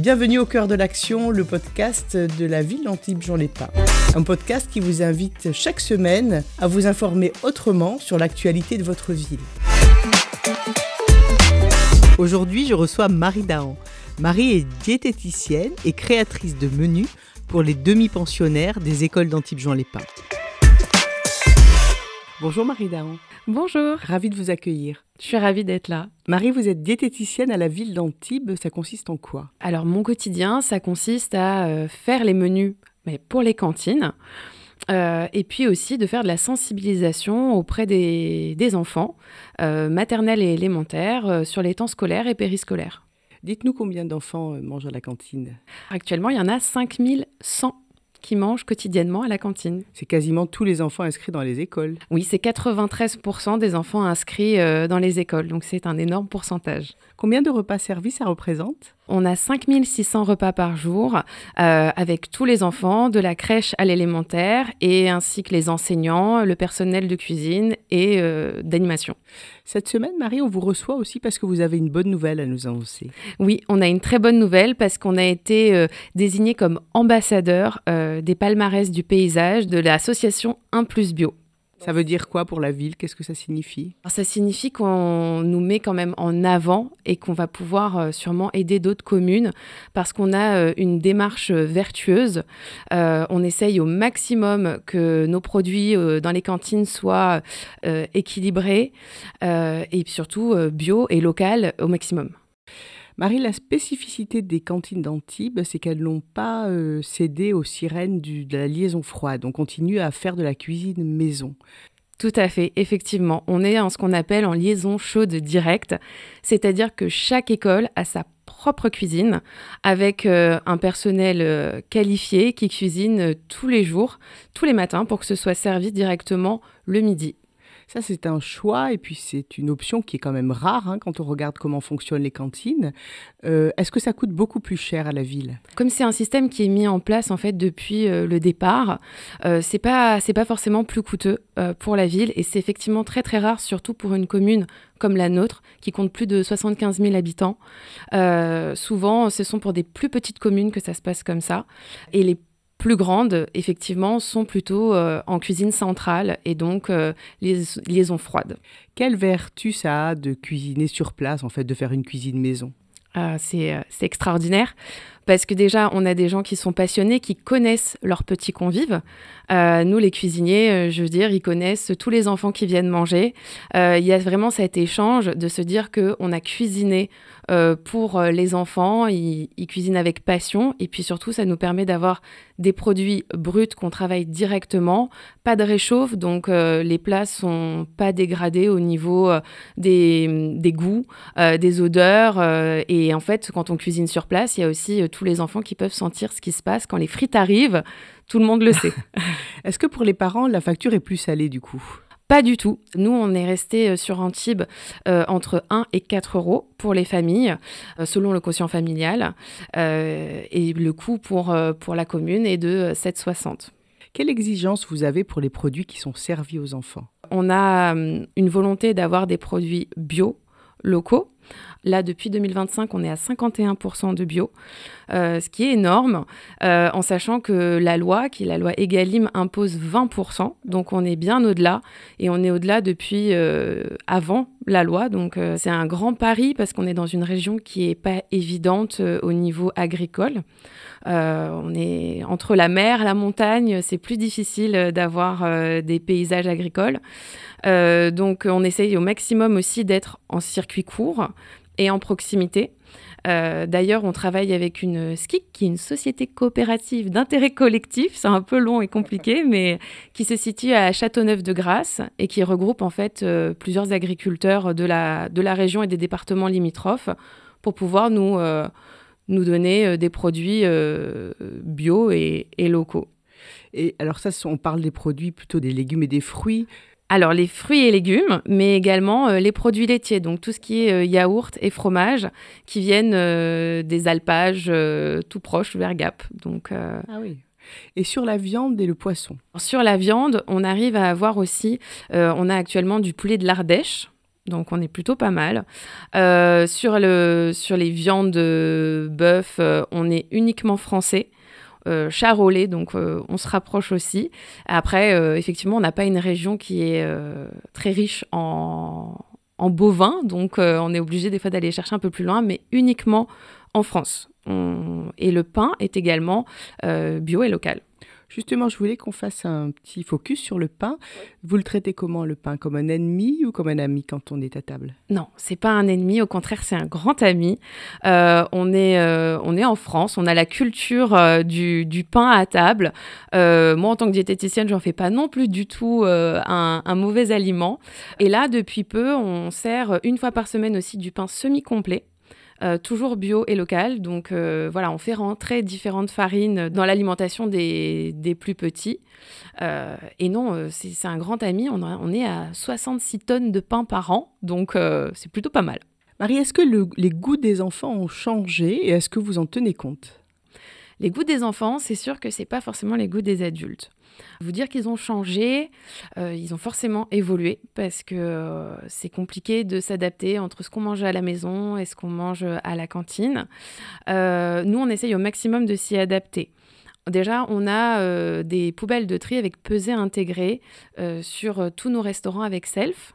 Bienvenue au cœur de l'action, le podcast de la ville d'Antibes-Juan-les-Pins. Un podcast qui vous invite chaque semaine à vous informer autrement sur l'actualité de votre ville. Aujourd'hui, je reçois Marie Dahan. Marie est diététicienne et créatrice de menus pour les demi-pensionnaires des écoles d'Antibes-Juan-les-Pins. Bonjour Marie Dahan. Bonjour. Ravie de vous accueillir. Je suis ravie d'être là. Marie, vous êtes diététicienne à la ville d'Antibes. Ça consiste en quoi ? Alors, mon quotidien, ça consiste à faire les menus pour les cantines et puis aussi de faire de la sensibilisation auprès des enfants, maternels et élémentaires, sur les temps scolaires et périscolaires. Dites-nous combien d'enfants mangent à la cantine ? Actuellement, il y en a 5100 qui mangent quotidiennement à la cantine. C'est quasiment tous les enfants inscrits dans les écoles. Oui, c'est 93% des enfants inscrits dans les écoles, donc c'est un énorme pourcentage. Combien de repas servis ça représente ? On a 5600 repas par jour avec tous les enfants, de la crèche à l'élémentaire, et ainsi que les enseignants, le personnel de cuisine et d'animation. Cette semaine, Marie, on vous reçoit aussi parce que vous avez une bonne nouvelle à nous annoncer. Oui, on a une très bonne nouvelle parce qu'on a été désignés comme ambassadeurs des palmarès du paysage de l'association 1+ Bio. Ça veut dire quoi pour la ville ? Qu'est-ce que ça signifie ? Alors, ça signifie qu'on nous met quand même en avant et qu'on va pouvoir sûrement aider d'autres communes parce qu'on a une démarche vertueuse. On essaye au maximum que nos produits dans les cantines soient équilibrés et surtout bio et local au maximum. Marie, la spécificité des cantines d'Antibes, c'est qu'elles n'ont pas cédé aux sirènes de la liaison froide. On continue à faire de la cuisine maison. Tout à fait, effectivement. On est en ce qu'on appelle en liaison chaude directe, c'est-à-dire que chaque école a sa propre cuisine avec un personnel qualifié qui cuisine tous les jours, tous les matins pour que ce soit servi directement le midi. Ça, c'est un choix et puis c'est une option qui est quand même rare quand on regarde comment fonctionnent les cantines. Est-ce que ça coûte beaucoup plus cher à la ville ? Comme c'est un système qui est mis en place en fait depuis le départ, c'est pas forcément plus coûteux pour la ville et c'est effectivement très très rare, surtout pour une commune comme la nôtre qui compte plus de 75 000 habitants. Souvent, ce sont pour des plus petites communes que ça se passe comme ça et les plus grandes, effectivement, sont plutôt en cuisine centrale et donc les liaisons froides. Quelle vertu ça a de cuisiner sur place, en fait, de faire une cuisine maison ? C'est extraordinaire parce que déjà, on a des gens qui sont passionnés, qui connaissent leurs petits convives. Nous, les cuisiniers, je veux dire, ils connaissent tous les enfants qui viennent manger. Il y a vraiment cet échange de se dire qu'on a cuisiné pour les enfants, ils cuisinent avec passion et puis surtout, ça nous permet d'avoir des produits bruts qu'on travaille directement, pas de réchauffe, donc les plats sont pas dégradés au niveau des goûts, des odeurs et en fait, quand on cuisine sur place, il y a aussi tous les enfants qui peuvent sentir ce qui se passe quand les frites arrivent, tout le monde le sait. Est-ce que pour les parents, la facture est plus salée du coup ? Pas du tout. Nous, on est resté sur Antibes entre 1 et 4 euros pour les familles, selon le quotient familial. Et le coût pour la commune est de 7,60 €. Quelle exigence vous avez pour les produits qui sont servis aux enfants ? On a une volonté d'avoir des produits bio, locaux. Là, depuis 2025, on est à 51% de bio, ce qui est énorme, en sachant que la loi, qui est la loi Egalim, impose 20%. Donc, on est bien au-delà et on est au-delà depuis avant la loi. Donc, c'est un grand pari parce qu'on est dans une région qui n'est pas évidente au niveau agricole. On est entre la mer et la montagne, c'est plus difficile d'avoir des paysages agricoles. Donc, on essaye au maximum aussi d'être en circuit court et en proximité. D'ailleurs, on travaille avec une SCIC, qui est une société coopérative d'intérêt collectif. C'est un peu long et compliqué, mais qui se situe à Châteauneuf-de-Grasse et qui regroupe en fait plusieurs agriculteurs de la région et des départements limitrophes pour pouvoir nous donner des produits bio et locaux. Et alors ça, on parle des produits plutôt des légumes et des fruits. Alors, les fruits et légumes, mais également les produits laitiers, donc tout ce qui est yaourt et fromage qui viennent des alpages tout proches vers Gap. Donc, Ah oui. Et sur la viande et le poisson ? Sur la viande, on arrive à avoir aussi, on a actuellement du poulet de l'Ardèche, Donc, on est plutôt pas mal. Sur les viandes bœuf, on est uniquement français. Charolais, donc on se rapproche aussi. Après, effectivement, on n'a pas une région qui est très riche en bovins, donc on est obligé des fois d'aller chercher un peu plus loin, mais uniquement en France. Et le pain est également bio et local. Justement, je voulais qu'on fasse un petit focus sur le pain. Vous le traitez comment, le pain? Comme un ennemi ou comme un ami quand on est à table? Non, c'est pas un ennemi, au contraire, c'est un grand ami. On est en France, on a la culture du pain à table. Moi, en tant que diététicienne, j'en fais pas non plus du tout un mauvais aliment. Et là, depuis peu, on sert une fois par semaine aussi du pain semi-complet. Toujours bio et local. Donc voilà, on fait rentrer différentes farines dans l'alimentation des plus petits. Et non, c'est un grand ami. On est à 66 tonnes de pain par an. Donc c'est plutôt pas mal. Marie, est-ce que les goûts des enfants ont changé et est-ce que vous en tenez compte? Les goûts des enfants, c'est sûr que c'est pas forcément les goûts des adultes. Vous dire qu'ils ont changé, ils ont forcément évolué parce que c'est compliqué de s'adapter entre ce qu'on mange à la maison et ce qu'on mange à la cantine. Nous, on essaye au maximum de s'y adapter. Déjà, on a des poubelles de tri avec pesée intégrée sur tous nos restaurants avec Self.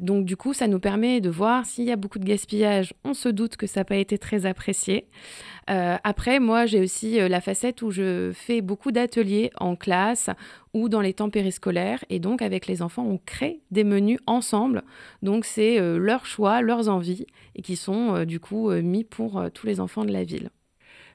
Donc du coup, ça nous permet de voir s'il y a beaucoup de gaspillage. On se doute que ça n'a pas été très apprécié. Après, moi, j'ai aussi la facette où je fais beaucoup d'ateliers en classe ou dans les temps périscolaires. Et donc, avec les enfants, on crée des menus ensemble. Donc, c'est leurs choix, leurs envies et qui sont du coup mis pour tous les enfants de la ville.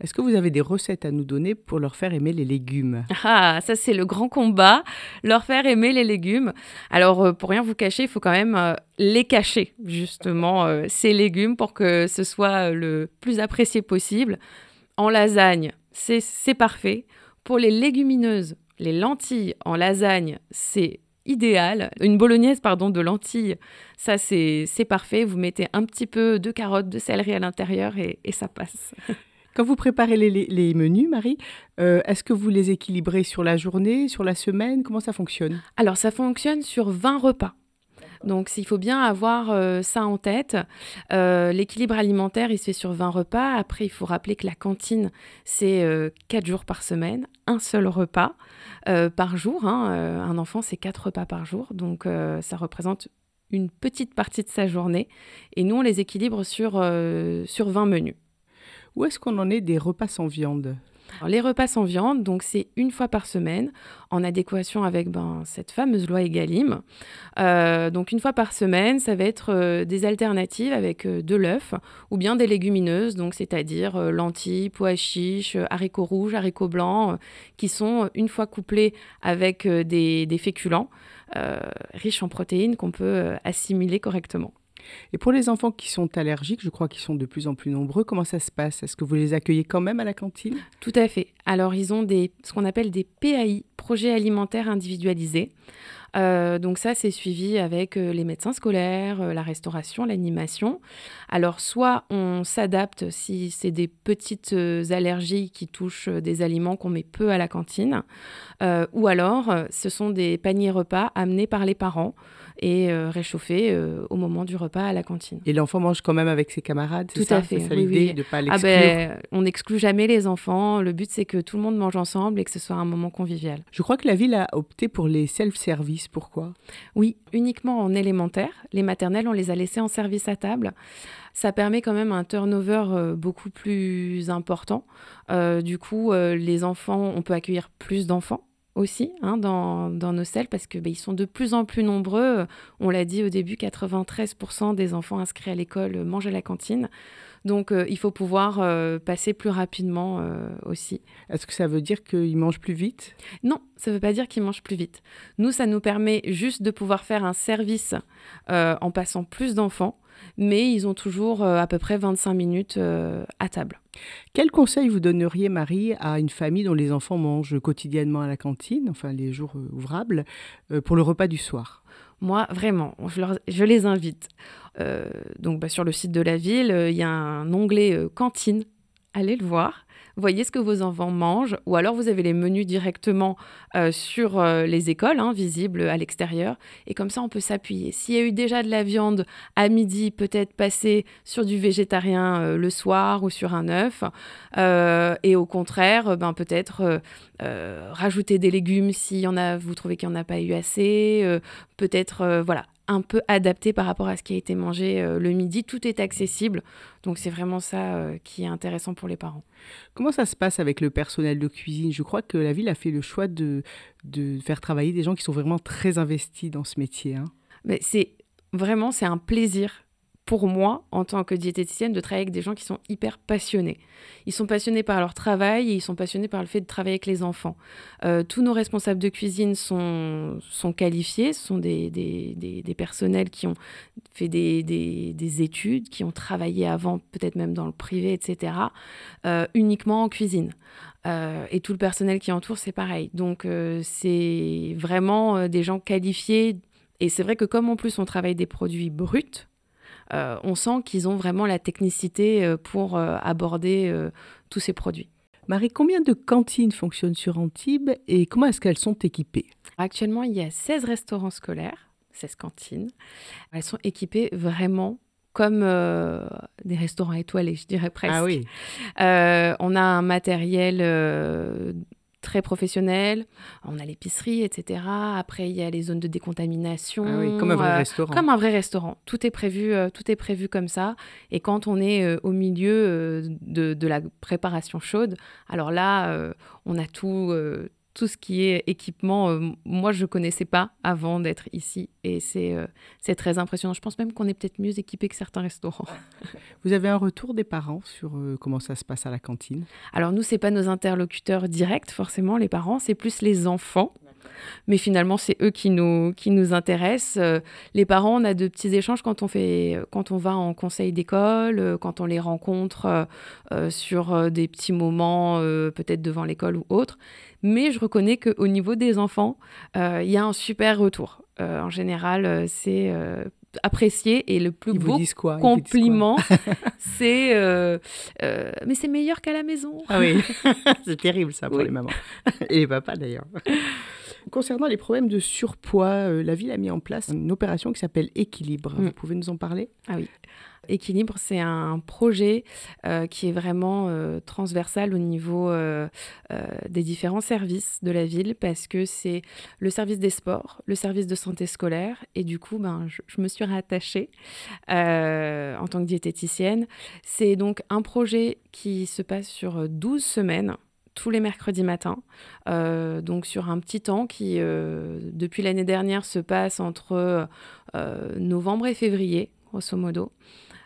Est-ce que vous avez des recettes à nous donner pour leur faire aimer les légumes? Ah, ça c'est le grand combat, leur faire aimer les légumes. Alors, pour rien vous cacher, il faut quand même les cacher, justement, ces légumes pour que ce soit le plus apprécié possible. En lasagne, c'est parfait. Pour les légumineuses, les lentilles en lasagne, c'est idéal. Une bolognaise, de lentilles, ça c'est parfait. Vous mettez un petit peu de carottes, de céleri à l'intérieur et ça passe. Quand vous préparez les menus, Marie, est-ce que vous les équilibrez sur la journée, sur la semaine? Comment ça fonctionne? Alors, ça fonctionne sur 20 repas. Donc, il faut bien avoir ça en tête. L'équilibre alimentaire, il se fait sur 20 repas. Après, il faut rappeler que la cantine, c'est 4 jours par semaine, un seul repas par jour. Un enfant, c'est 4 repas par jour. Donc, ça représente une petite partie de sa journée. Et nous, on les équilibre sur 20 menus. Où est-ce qu'on en est des repas sans viande? Alors, les repas sans viande, donc c'est une fois par semaine, en adéquation avec cette fameuse loi Egalim. Donc une fois par semaine, ça va être des alternatives avec de l'œuf ou bien des légumineuses, donc c'est-à-dire lentilles, pois chiches, haricots rouges, haricots blancs, qui sont une fois couplés avec des féculents riches en protéines qu'on peut assimiler correctement. Et pour les enfants qui sont allergiques, je crois qu'ils sont de plus en plus nombreux, comment ça se passe? Est-ce que vous les accueillez quand même à la cantine? Tout à fait. Alors, ils ont ce qu'on appelle des PAI, projets alimentaires individualisés. Donc ça, c'est suivi avec les médecins scolaires, la restauration, l'animation. Alors, soit on s'adapte si c'est des petites allergies qui touchent des aliments qu'on met peu à la cantine, ou alors ce sont des paniers repas amenés par les parents et réchauffés au moment du repas à la cantine. Et l'enfant mange quand même avec ses camarades, c'est Tout ça? à fait, C'est ça oui, l'idée, oui. de ne pas l'exclure? On n'exclut jamais les enfants. Le but, c'est que tout le monde mange ensemble et que ce soit un moment convivial. Je crois que la ville a opté pour les self-service. Pourquoi? Oui, uniquement en élémentaire. Les maternelles, on les a laissés en service à table. Ça permet quand même un turnover beaucoup plus important. Du coup, les enfants, on peut accueillir plus d'enfants aussi dans nos selles parce que ils sont de plus en plus nombreux. On l'a dit au début, 93% des enfants inscrits à l'école mangent à la cantine. Donc, il faut pouvoir passer plus rapidement aussi. Est-ce que ça veut dire qu'ils mangent plus vite? Non, ça ne veut pas dire qu'ils mangent plus vite. Nous, ça nous permet juste de pouvoir faire un service en passant plus d'enfants, mais ils ont toujours à peu près 25 minutes à table. Quel conseil vous donneriez, Marie, à une famille dont les enfants mangent quotidiennement à la cantine, enfin les jours ouvrables, pour le repas du soir? Moi, vraiment, je les invite. Donc, sur le site de la ville, il y a un onglet cantine. Allez le voir. voyez ce que vos enfants mangent, ou alors vous avez les menus directement sur les écoles, visibles à l'extérieur, et comme ça on peut s'appuyer. S'il y a eu déjà de la viande à midi, peut-être passer sur du végétarien le soir ou sur un œuf, et au contraire, peut-être rajouter des légumes s'il y en a, vous trouvez qu'il n'y en a pas eu assez, peut-être, voilà, un peu adapté par rapport à ce qui a été mangé le midi. Tout est accessible, donc c'est vraiment ça qui est intéressant pour les parents. Comment ça se passe avec le personnel de cuisine? Je crois que la ville a fait le choix de faire travailler des gens qui sont vraiment très investis dans ce métier. Mais c'est un plaisir pour moi, en tant que diététicienne, de travailler avec des gens qui sont hyper passionnés. Ils sont passionnés par leur travail et ils sont passionnés par le fait de travailler avec les enfants. Tous nos responsables de cuisine sont qualifiés, ce sont des personnels qui ont fait des études, qui ont travaillé avant, peut-être même dans le privé, etc., uniquement en cuisine. Et tout le personnel qui entoure, c'est pareil. Donc, c'est vraiment des gens qualifiés. Et c'est vrai que comme en plus, on travaille des produits bruts, on sent qu'ils ont vraiment la technicité pour aborder tous ces produits. Marie, combien de cantines fonctionnent sur Antibes et comment est-ce qu'elles sont équipées? Actuellement, il y a 16 restaurants scolaires, 16 cantines. Elles sont équipées vraiment comme des restaurants étoilés, je dirais presque. Ah oui. On a un matériel très professionnel, on a l'épicerie, etc. Après, il y a les zones de décontamination. Ah oui, comme un vrai restaurant. Comme un vrai restaurant. Tout est prévu comme ça. Et quand on est au milieu de la préparation chaude, alors là, on a tout ce qui est équipement. Moi, je ne connaissais pas avant d'être ici. Et c'est très impressionnant. Je pense même qu'on est peut-être mieux équipés que certains restaurants. Vous avez un retour des parents sur comment ça se passe à la cantine? Alors nous, ce n'est pas nos interlocuteurs directs, forcément, les parents. C'est plus les enfants. Mais finalement, c'est eux qui nous intéressent. Les parents, on a de petits échanges quand on va en conseil d'école, quand on les rencontre sur des petits moments, peut-être devant l'école ou autre. Mais je reconnais qu'au niveau des enfants, il y a un super retour. En général, c'est apprécié et le plus beau compliment, c'est mais c'est meilleur qu'à la maison. Ah oui, c'est terrible ça pour les mamans et les papas d'ailleurs. Concernant les problèmes de surpoids, la ville a mis en place une opération qui s'appelle Équilibre. Vous pouvez nous en parler? Ah oui. Équilibre, c'est un projet qui est vraiment transversal au niveau des différents services de la ville parce que c'est le service des sports, le service de santé scolaire et du coup, je me suis rattachée en tant que diététicienne. C'est donc un projet qui se passe sur 12 semaines tous les mercredis matins, donc sur un petit temps qui, depuis l'année dernière, se passe entre novembre et février, grosso modo.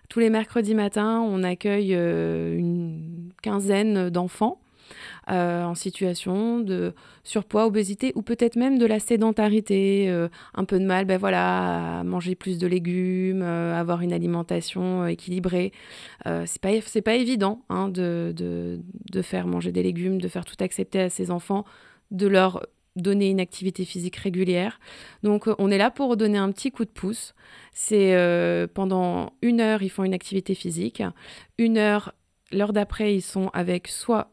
Tous les mercredis matins, on accueille une quinzaine d'enfants en situation de surpoids, obésité ou peut-être même de la sédentarité, un peu de mal à manger plus de légumes, avoir une alimentation équilibrée. C'est pas évident de faire manger des légumes, de faire tout accepter à ses enfants, de leur donner une activité physique régulière. Donc, on est là pour donner un petit coup de pouce. C'est pendant 1 heure, ils font une activité physique. 1 heure, l'heure d'après, ils sont avec soit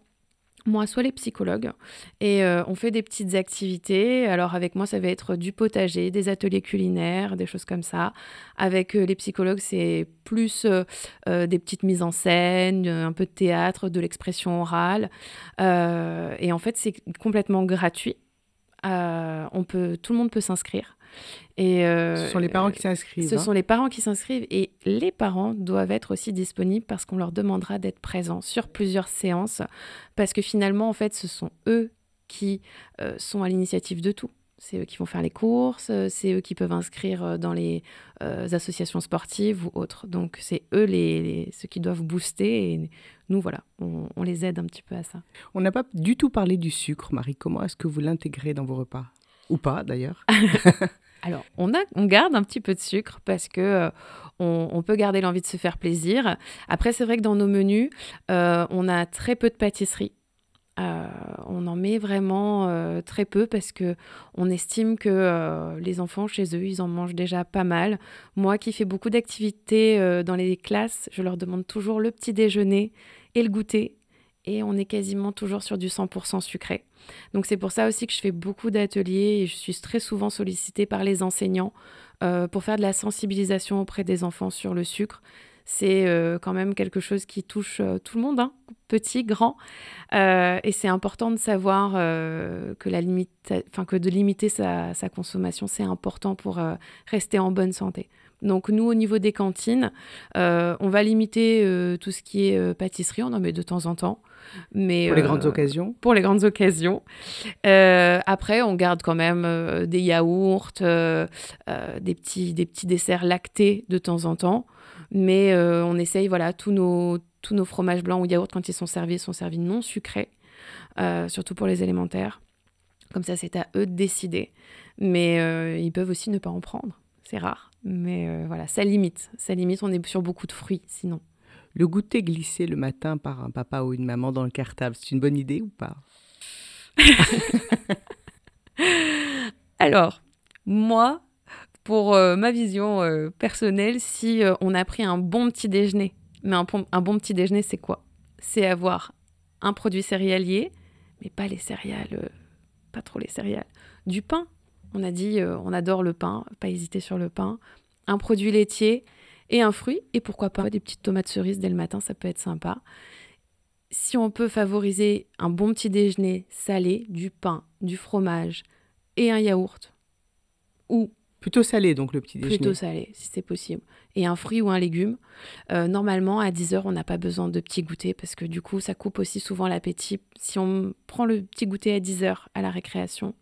moi, soit les psychologues. Et on fait des petites activités. Alors, avec moi, ça va être du potager, des ateliers culinaires, des choses comme ça. Avec les psychologues, c'est plus des petites mises en scène, un peu de théâtre, de l'expression orale. Et en fait, c'est complètement gratuit. Tout le monde peut s'inscrire. Et, ce sont les parents qui s'inscrivent. Ce sont les parents qui s'inscrivent et les parents doivent être aussi disponibles parce qu'on leur demandera d'être présents sur plusieurs séances parce que finalement, en fait, ce sont eux qui sont à l'initiative de tout. C'est eux qui vont faire les courses, c'est eux qui peuvent inscrire dans les associations sportives ou autres. Donc, c'est eux ceux qui doivent booster et nous, voilà, on les aide un petit peu à ça. On n'a pas du tout parlé du sucre, Marie. Comment est-ce que vous l'intégrez dans vos repas? Ou pas, d'ailleurs? Alors, on garde un petit peu de sucre parce que on peut garder l'envie de se faire plaisir. Après, c'est vrai que dans nos menus, on a très peu de pâtisserie. On en met vraiment très peu parce qu'on estime que les enfants, chez eux, ils en mangent déjà pas mal. Moi qui fais beaucoup d'activités dans les classes, je leur demande toujours le petit déjeuner et le goûter. et on est quasiment toujours sur du 100% sucré. Donc c'est pour ça aussi que je fais beaucoup d'ateliers et je suis très souvent sollicitée par les enseignants pour faire de la sensibilisation auprès des enfants sur le sucre. C'est quand même quelque chose qui touche tout le monde, hein, petit, grand. Et c'est important de savoir que de limiter sa consommation, c'est important pour rester en bonne santé. Donc nous, au niveau des cantines, on va limiter tout ce qui est pâtisserie, on en met de temps en temps. Mais, pour les grandes occasions. Pour les grandes occasions. Après, on garde quand même des yaourts, des petits desserts lactés de temps en temps. Mais on essaye, tous nos fromages blancs ou yaourts, quand ils sont servis non sucrés, surtout pour les élémentaires. Comme ça, c'est à eux de décider. Mais ils peuvent aussi ne pas en prendre. C'est rare. Mais ça limite. On est sur beaucoup de fruits, sinon. Le goûter glissé le matin par un papa ou une maman dans le cartable, c'est une bonne idée ou pas? Alors, moi, pour ma vision personnelle, si on a pris un bon petit déjeuner, mais un bon petit déjeuner, c'est quoi? C'est avoir un produit céréalier, mais pas les céréales, pas trop les céréales. Du pain, on a dit, on adore le pain, pas hésiter sur le pain. Un produit laitier et un fruit, et pourquoi pas des petites tomates cerises dès le matin, ça peut être sympa. Si on peut favoriser un bon petit déjeuner salé, du pain, du fromage et un yaourt, ou plutôt salé, donc le petit déjeuner. Plutôt salé, si c'est possible. Et un fruit ou un légume. Normalement, à 10h, on n'a pas besoin de petits goûters parce que du coup, ça coupe aussi souvent l'appétit. Si on prend le petit goûter à 10h à la récréation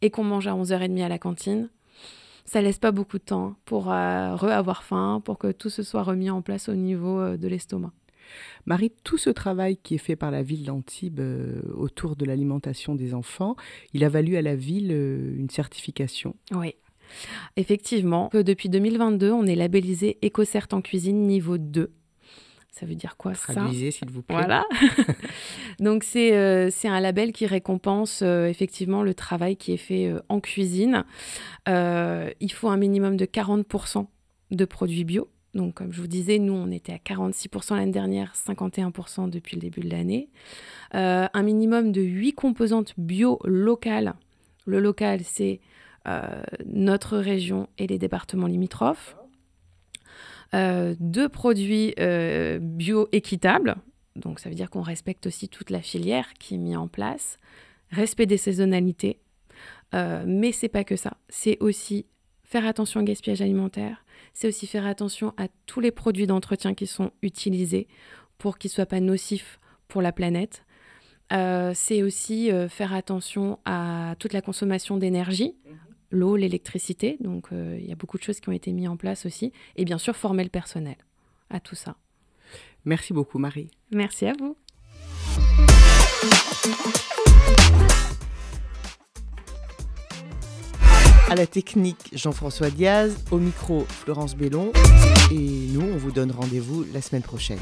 et qu'on mange à 11h30 à la cantine, ça laisse pas beaucoup de temps pour avoir faim, pour que tout se soit remis en place au niveau de l'estomac. Marie, tout ce travail qui est fait par la ville d'Antibes autour de l'alimentation des enfants, il a valu à la ville une certification. Oui, effectivement. Depuis 2022, on est labellisé EcoCert en cuisine niveau 2. Ça veut dire quoi, ça? Traduisez, s'il vous plaît. Voilà. Donc, c'est un label qui récompense effectivement le travail qui est fait en cuisine. Il faut un minimum de 40% de produits bio. Donc, comme je vous disais, nous, on était à 46% l'année dernière, 51% depuis le début de l'année. Un minimum de 8 composantes bio locales. Le local, c'est notre région et les départements limitrophes. 2 produits bio équitables, donc ça veut dire qu'on respecte aussi toute la filière qui est mise en place, respect des saisonnalités, mais c'est pas que ça, c'est aussi faire attention au gaspillage alimentaire, c'est aussi faire attention à tous les produits d'entretien qui sont utilisés pour qu'ils ne soient pas nocifs pour la planète. C'est aussi faire attention à toute la consommation d'énergie, l'eau, l'électricité, donc il y a beaucoup de choses qui ont été mises en place aussi, et bien sûr former le personnel à tout ça. Merci beaucoup Marie. Merci à vous. À la technique, Jean-François Diaz, au micro, Florence Bellon, et nous, on vous donne rendez-vous la semaine prochaine.